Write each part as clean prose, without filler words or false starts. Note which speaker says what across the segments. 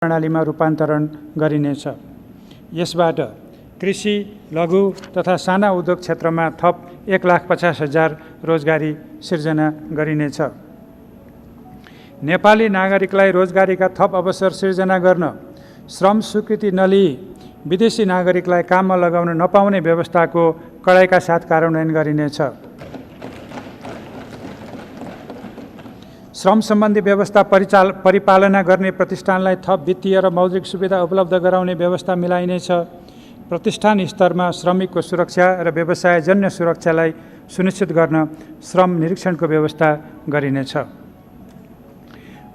Speaker 1: प्रणालीमा रूपान्तरण गरिनेछ। यसबाट कृषि, लघु तथा साना उद्योग क्षेत्रमा थप 1,50,000 रोजगारी सिर्जना गरिनेछ। नेपाली नागरिकलाई रोजगारीका थप अवसर सिर्जना गर्न श्रम स्वीकृति नलिई विदेशी नागरिकलाई काममा लगाउन नपाउने व्यवस्थाको कडाइका साथ कार्यान्वयन गरिनेछ। श्रम सम्बन्धी व्यवस्था परिपालना गर्ने प्रतिष्ठानलाई थप वित्तीय र मौद्रिक सुविधा उपलब्ध गराउने व्यवस्था मिलाइनेछ। प्रतिष्ठान स्तरमा श्रमिकको सुरक्षा र व्यवसायजन्य सुरक्षालाई सुनिश्चित गर्न श्रम निरीक्षणको व्यवस्था गरिनेछ।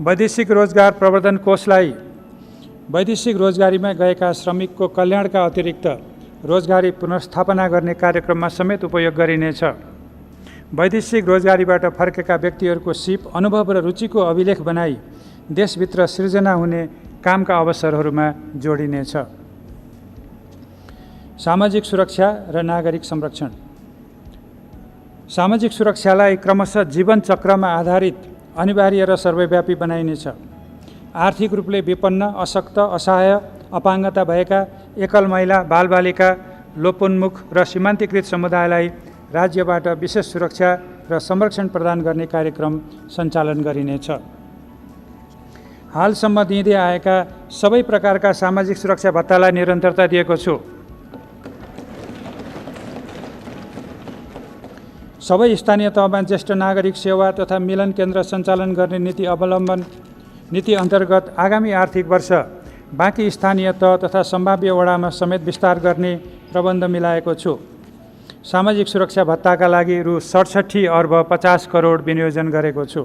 Speaker 1: वैदेशिक रोजगार प्रवर्धन कोषलाई वैदेशिक रोजगारीमा गएका श्रमिकको कल्याणका अतिरिक्त रोजगारी पुनर्स्थापना गर्ने कार्यक्रममा समेत उपयोग गरिनेछ। वैदेशिक रोजगारीबाट फर्केका व्यक्तिहरूको सिप, अनुभव र रुचिको अभिलेख बनाई देशभित्र सिर्जना हुने कामका अवसरहरूमा जोडिनेछ। सामाजिक सुरक्षा र नागरिक संरक्षण। सामाजिक सुरक्षालाई क्रमशः जीवन चक्रमा आधारित, अनिवार्य र सर्वव्यापी बनाइनेछ। आर्थिक रूपले विपन्न, अशक्त, असहाय, अपाङ्गता भएका एकल महिला, बालबालिका, लोपोन्मुख र सीमान्तकृत समुदायलाई राज्यबाट विशेष सुरक्षा र संरक्षण प्रदान गर्ने कार्यक्रम सञ्चालन गरिनेछ। हालसम्म दिँदै आएका सबै प्रकारका सामाजिक सुरक्षा भत्तालाई निरन्तरता दिएको छु। सबै स्थानीय तहमा ज्येष्ठ नागरिक सेवा तथा मिलन केन्द्र सञ्चालन गर्ने नीति अन्तर्गत आगामी आर्थिक वर्ष बाँकी स्थानीय तह तथा सम्भाव्य वडामा समेत विस्तार गर्ने प्रबन्ध मिलाएको छु। सामाजिक सुरक्षा भत्ताका लागि रु 67 अर्ब 50 करोड विनियोजन गरेको छु।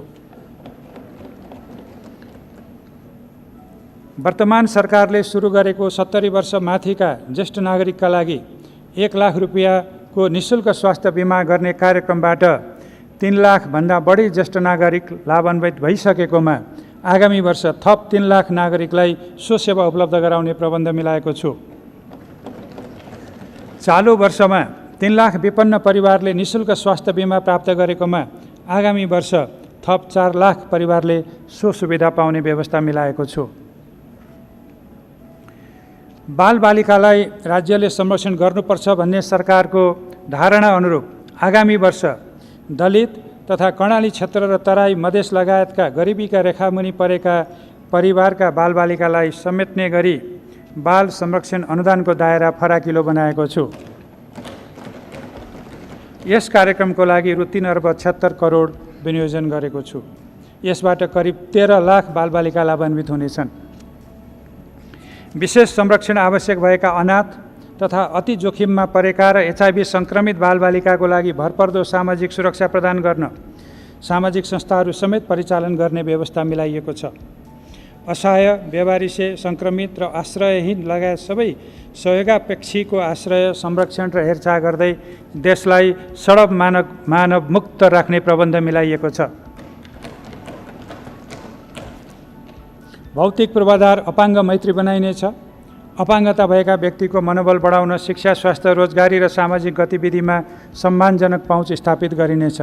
Speaker 1: वर्तमान सरकारले सुरु गरेको 70 वर्ष माथिका ज्येष्ठ नागरिकका लागि 1 लाख रुपियाँको निःशुल्क स्वास्थ्य बिमा गर्ने कार्यक्रमबाट 3 लाख भन्दा बढी ज्येष्ठ नागरिक लाभान्वित भइसकेकोमा आगामी वर्ष थप 3 लाख नागरिकलाई सो सेवा उपलब्ध गराउने प्रबन्ध मिलाएको छु। चालु वर्षमा 3 लाख विपन्न परिवारले निःशुल्क स्वास्थ्य बिमा प्राप्त गरेकोमा आगामी वर्ष थप 4 लाख परिवारले सो सुविधा पाउने व्यवस्था मिलाएको छु। बालबालिकालाई राज्यले संरक्षण गर्नुपर्छ भन्ने सरकारको धारणा अनुरूप आगामी वर्ष दलित तथा कर्णाली क्षेत्र र तराई मधेस लगायतका गरिबीका रेखामुनि परेका परिवारका बालबालिकालाई समेट्ने गरी बाल संरक्षण अनुदानको दायरा फराकिलो बनाएको छु। यस कार्यक्रमको लागि रु 3 अर्ब 76 करोड विनियोजन गरेको छु। यसबाट करिब 13 लाख बालबालिका लाभान्वित हुनेछन्। विशेष संरक्षण आवश्यक भएका अनाथ तथा अति जोखिममा परेका र HIV सङ्क्रमित बालबालिकाको लागि भरपर्दो सामाजिक सुरक्षा प्रदान गर्न सामाजिक संस्थाहरू समेत परिचालन गर्ने व्यवस्था मिलाइएको छ। असहाय, बेवारिसे, सङ्क्रमित र आश्रयहीन लगायत सबै सहयोगापेक्षीको आश्रय, संरक्षण र हेरचाह गर्दै देशलाई सडक मानव मुक्त राख्ने प्रबन्ध मिलाइएको छ। भौतिक पूर्वाधार अपाङ्ग मैत्री बनाइनेछ। अपाङ्गता भएका व्यक्तिको मनोबल बढाउन शिक्षा, स्वास्थ्य, रोजगारी र सामाजिक गतिविधिमा सम्मानजनक पहुँच स्थापित गरिनेछ।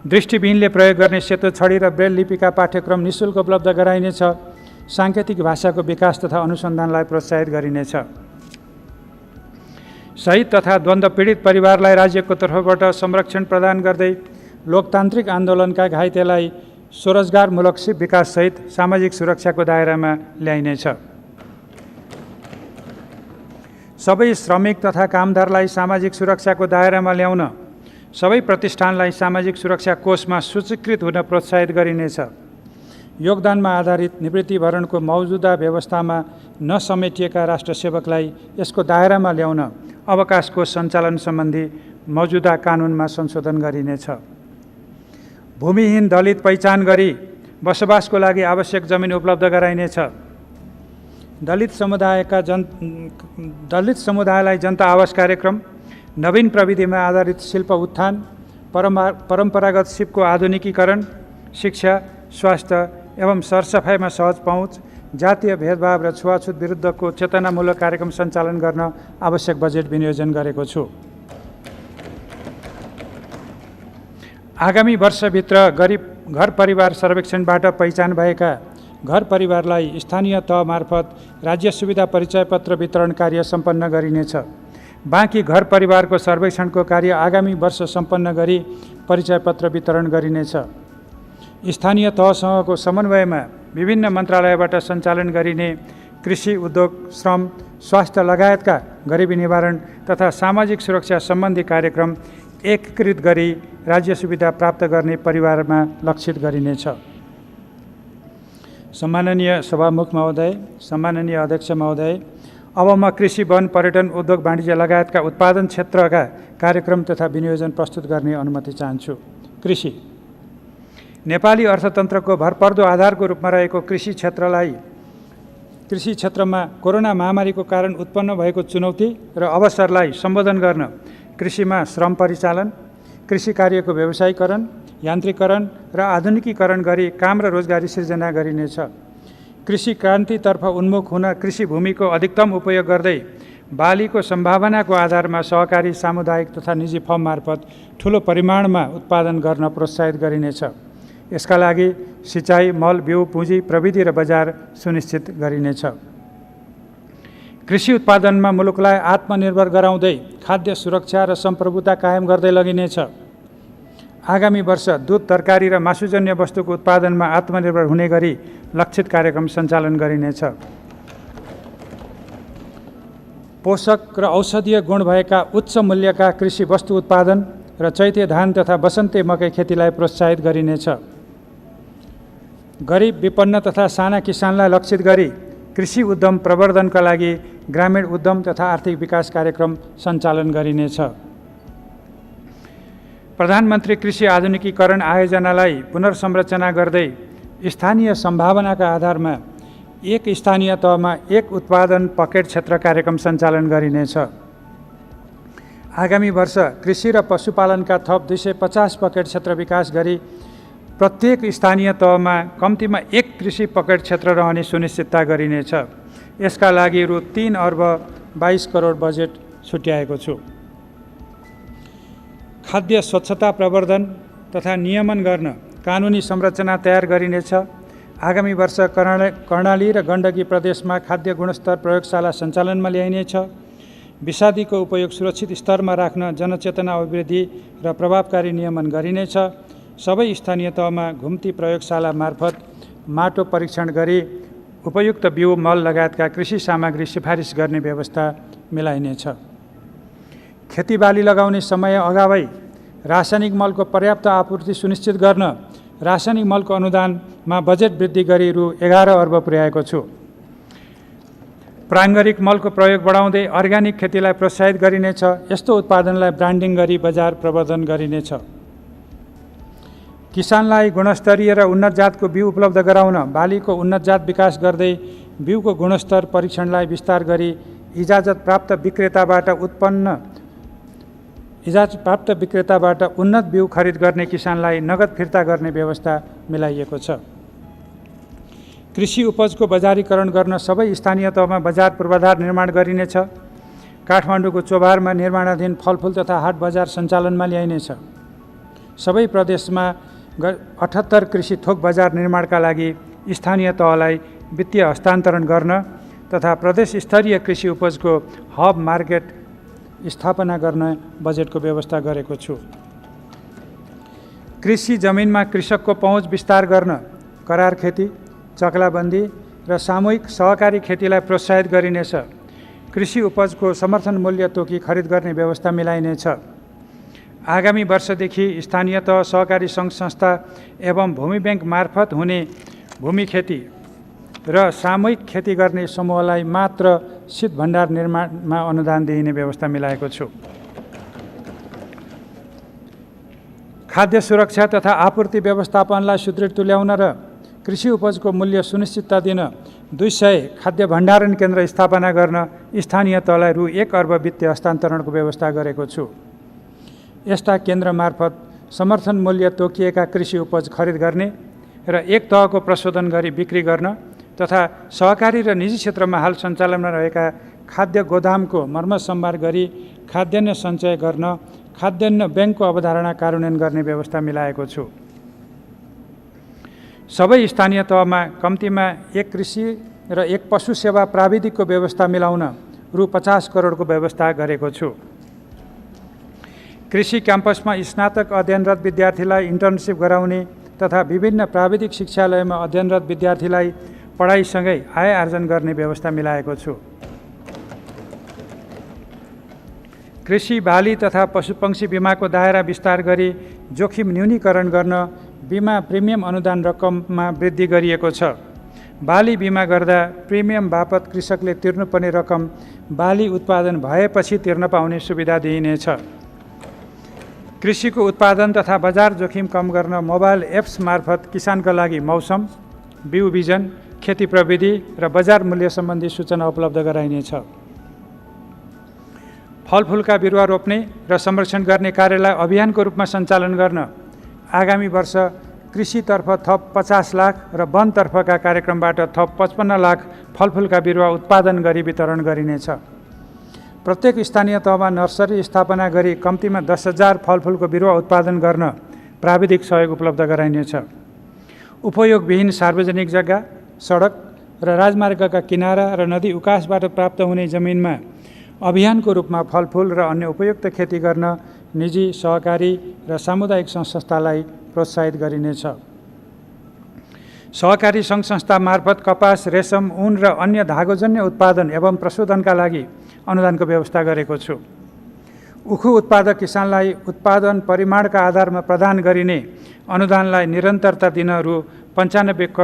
Speaker 1: दृष्टिविहीनले प्रयोग गर्ने सेतो छडी र ब्रेल लिपिका पाठ्यक्रम निःशुल्क उपलब्ध गराइनेछ। साङ्केतिक भाषाको विकास तथा अनुसन्धानलाई प्रोत्साहित गरिनेछ। शहीद तथा द्वन्द्व पीडित परिवारलाई राज्यको तर्फबाट संरक्षण प्रदान गर्दै लोकतान्त्रिक आन्दोलनका घाइतेलाई स्वरोजगारमूलक सिप विकाससहित सामाजिक सुरक्षाको दायरामा ल्याइनेछ। सबै श्रमिक तथा कामदारलाई सामाजिक सुरक्षाको दायरामा ल्याउन सबै प्रतिष्ठानलाई सामाजिक सुरक्षा कोषमा सूचीकृत हुन प्रोत्साहित गरिनेछ। योगदानमा आधारित निवृत्तिभरणको मौजुदा व्यवस्थामा नसमेटिएका राष्ट्र सेवकलाई यसको दायरामा ल्याउन अवकाश कोष सञ्चालन सम्बन्धी मौजुदा कानुनमा संशोधन गरिनेछ। भूमिहीन दलित पहिचान गरी बसोबासको लागि आवश्यक जमिन उपलब्ध गराइनेछ। दलित समुदायलाई जनता आवास कार्यक्रम, नवीन प्रविधिमा आधारित शिल्प उत्थान, परम्परागत सिपको आधुनिकीकरण, शिक्षा, स्वास्थ्य एवं सरसफाइमा सहज पहुँच, जातीय भेदभाव र छुवाछुत विरुद्धको चेतनामूलक कार्यक्रम सञ्चालन गर्न आवश्यक बजेट विनियोजन गरेको छु। आगामी वर्षभित्र गरिब घर परिवार सर्वेक्षणबाट पहिचान भएका घर परिवारलाई स्थानीय तह मार्फत राज्य सुविधा परिचय पत्र वितरण कार्य सम्पन्न गरिनेछ। बाँकी घर परिवारको सर्वेक्षणको कार्य आगामी वर्ष सम्पन्न गरी परिचय पत्र वितरण गरिनेछ। स्थानीय तहसँगको समन्वयमा विभिन्न मन्त्रालयबाट सञ्चालन गरिने कृषि, उद्योग, श्रम, स्वास्थ्य लगायतका गरिबी निवारण तथा सामाजिक सुरक्षा सम्बन्धी कार्यक्रम एकीकृत गरी राज्य सुविधा प्राप्त गर्ने परिवारमा लक्षित गरिनेछ। सम्माननीय सभामुख महोदय, सम्माननीय अध्यक्ष महोदय, अब म कृषि, वन, पर्यटन, उद्योग, वाणिज्य लगायतका उत्पादन क्षेत्रका कार्यक्रम तथा विनियोजन प्रस्तुत गर्ने अनुमति चाहन्छु। कृषि नेपाली अर्थतन्त्रको भरपर्दो आधारको रूपमा रहेको कृषि क्षेत्रमा कोरोना महामारीको कारण उत्पन्न भएको चुनौती र अवसरलाई सम्बोधन गर्न कृषिमा श्रम परिचालन, कृषि कार्यको व्यवसायीकरण, यान्त्रिकरण र आधुनिकीकरण गरी काम र रोजगारी सृजना गरिनेछ। कृषि क्रान्तितर्फ उन्मुख हुन कृषि भूमिको अधिकतम उपयोग गर्दै बालीको सम्भावनाको आधारमा सहकारी, सामुदायिक तथा निजी फर्म मार्फत ठूलो परिमाणमा उत्पादन गर्न प्रोत्साहित गरिनेछ। यसका लागि सिँचाइ, मल, बिउ, पुँजी, प्रविधि र बजार सुनिश्चित गरिनेछ। कृषि उत्पादनमा मुलुकलाई आत्मनिर्भर गराउँदै खाद्य सुरक्षा र सम्प्रभुता कायम गर्दै लगिनेछ। आगामी वर्ष दूध, तरकारी र मासुजन्य वस्तुको उत्पादनमा आत्मनिर्भर हुने गरी लक्षित कार्यक्रम सञ्चालन गरिनेछ। पोषक र औषधीय गुण भएका उच्च मूल्यका कृषि वस्तु उत्पादन र चैते धान तथा वसन्ते मकै खेतीलाई प्रोत्साहित गरिनेछ। गरिब, विपन्न तथा साना किसानलाई लक्षित गरी कृषि उद्यम प्रवर्धनका लागि ग्रामीण उद्यम तथा आर्थिक विकास कार्यक्रम सञ्चालन गरिनेछ। प्रधानमन्त्री कृषि आधुनिकीकरण आयोजनालाई पुनर्संरचना गर्दै स्थानीय सम्भावनाका आधारमा एक स्थानीय तहमा एक उत्पादन पकेट क्षेत्र कार्यक्रम सञ्चालन गरिनेछ। आगामी वर्ष कृषि र पशुपालनका थप 250 पकेट क्षेत्र विकास गरी प्रत्येक स्थानीय तहमा कम्तीमा एक कृषि पकेट क्षेत्र रहने सुनिश्चितता गरिनेछ। यसका लागि रु 3 अर्ब 22 करोड बजेट छुट्याएको छु। खाद्य स्वच्छता प्रवर्धन तथा नियमन गर्न कानुनी संरचना तयार गरिनेछ। आगामी वर्ष कर्णाली र गण्डकी प्रदेशमा खाद्य गुणस्तर प्रयोगशाला सञ्चालनमा ल्याइनेछ। विषादीको उपयोग सुरक्षित स्तरमा राख्न जनचेतना अभिवृद्धि र प्रभावकारी नियमन गरिनेछ। सबै स्थानीय तहमा घुम्ती प्रयोगशाला मार्फत माटो परीक्षण गरी उपयुक्त बिउ, मल लगायतका कृषि सामग्री सिफारिस गर्ने व्यवस्था मिलाइनेछ। खेतीबाली लगाउने समय अगावै रासायनिक मलको पर्याप्त आपूर्ति सुनिश्चित गर्न रासायनिक मलको अनुदानमा बजेट वृद्धि गरी रु 11 अर्ब पुर्याएको छु। प्राङ्गारिक मलको प्रयोग बढाउँदै अर्ग्यानिक खेतीलाई प्रोत्साहित गरिनेछ। यस्तो उत्पादनलाई ब्रान्डिङ गरी बजार प्रवर्धन गरिनेछ। किसानलाई गुणस्तरीय र उन्नत जातको बिउ उपलब्ध गराउन बालीको उन्नत जात विकास गर्दै बिउको गुणस्तर परीक्षणलाई विस्तार गरी इजाजत प्राप्त विक्रेताबाट उन्नत बिउ खरिद गर्ने किसानलाई नगद फिर्ता गर्ने व्यवस्था मिलाइएको छ। कृषि उपजको बजारीकरण गर्न सबै स्थानीय तहमा बजार पूर्वाधार निर्माण गरिनेछ। काठमाडौँको चोभारमा निर्माणाधीन फलफुल तथा हाट बजार सञ्चालनमा ल्याइनेछ। सबै प्रदेशमा 78 कृषि थोक बजार निर्माणका लागि स्थानीय तहलाई वित्तीय हस्तान्तरण गर्न तथा प्रदेश स्तरीय कृषि उपजको हब मार्केट स्थापना गर्न बजेटको व्यवस्था गरेको छु। कृषि जमिनमा कृषकको पहुँच विस्तार गर्न करार खेती, चक्लाबन्दी र सामूहिक सहकारी खेतीलाई प्रोत्साहित गरिनेछ। कृषि उपजको समर्थन मूल्य तोकी खरिद गर्ने व्यवस्था मिलाइनेछ। आगामी वर्षदेखि स्थानीय तह, सहकारी सङ्घ संस्था एवं भूमि ब्याङ्क मार्फत हुने भूमि खेती र सामूहिक खेती गर्ने समूहलाई मात्र शीत भण्डार निर्माणमा अनुदान दिइने व्यवस्था मिलाएको छु। खाद्य सुरक्षा तथा आपूर्ति व्यवस्थापनलाई सुदृढ तुल्याउन र कृषि उपजको मूल्य सुनिश्चितता दिन 200 खाद्य भण्डारण केन्द्र स्थापना गर्न स्थानीय तहलाई रु 1 अर्ब वित्तीय हस्तान्तरणको व्यवस्था गरेको छु। यस्ता केन्द्र मार्फत समर्थन मूल्य तोकिएका कृषि उपज खरिद गर्ने र एक तहको प्रशोधन गरी बिक्री गर्न तथा सहकारी र निजी क्षेत्रमा हाल सञ्चालनमा रहेका खाद्य गोदामको मर्मसम्भार गरी खाद्यान्न सञ्चय गर्न खाद्यान्न ब्याङ्कको अवधारणा कार्यान्वयन गर्ने व्यवस्था मिलाएको छु। सबै स्थानीय तहमा कम्तीमा एक कृषि र एक पशु सेवा प्राविधिकको व्यवस्था मिलाउन रु 50 करोडको व्यवस्था गरेको छु। कृषि क्याम्पसमा स्नातक अध्ययनरत विद्यार्थीलाई इन्टर्नसिप गराउने तथा विभिन्न प्राविधिक शिक्षालयमा अध्ययनरत विद्यार्थीलाई पढाइसँगै आय आर्जन गर्ने व्यवस्था मिलाएको छु। कृषि, बाली तथा पशुपक्षी बिमाको दायरा विस्तार गरी जोखिम न्यूनीकरण गर्न बिमा प्रिमियम अनुदान रकममा वृद्धि गरिएको छ। बाली बिमा गर्दा प्रिमियम बापत कृषकले तिर्नुपर्ने रकम बाली उत्पादन भएपछि तिर्न पाउने सुविधा दिइनेछ। कृषिको उत्पादन तथा बजार जोखिम कम गर्न मोबाइल एप्स मार्फत किसानका लागि मौसम, बिउ बिजन, खेती प्रविधि र बजार मूल्य सम्बन्धी सूचना उपलब्ध गराइनेछ। फलफुलका बिरुवा रोप्ने र संरक्षण गर्ने कार्यलाई अभियानको रूपमा सञ्चालन गर्न आगामी वर्ष कृषितर्फ थप 50 लाख र वनतर्फका कार्यक्रमबाट थप 55 लाख फलफुलका बिरुवा उत्पादन गरी वितरण गरिनेछ। प्रत्येक स्थानीय तहमा नर्सरी स्थापना गरी कम्तीमा 10,000 फलफुलको बिरुवा उत्पादन गर्न प्राविधिक सहयोग उपलब्ध गराइनेछ। उपयोगविहीन सार्वजनिक जग्गा, सडक र राजमार्गका किनारा र नदी उकासबाट प्राप्त हुने जमिनमा अभियानको रूपमा फलफुल र अन्य उपयुक्त खेती गर्न निजी, सहकारी र सामुदायिक सङ्घ-संस्थालाई प्रोत्साहित गरिनेछ। सहकारी सङ्घ-संस्था मार्फत कपास, रेशम, ऊन र अन्य धागोजन्य उत्पादन एवं प्रशोधनका लागि अनुदानको व्यवस्था गरेको छु। उखु उत्पादक किसानलाई उत्पादन परिमाणका आधारमा प्रदान गरिने अनुदानलाई निरन्तरता दिन रु 95 करोड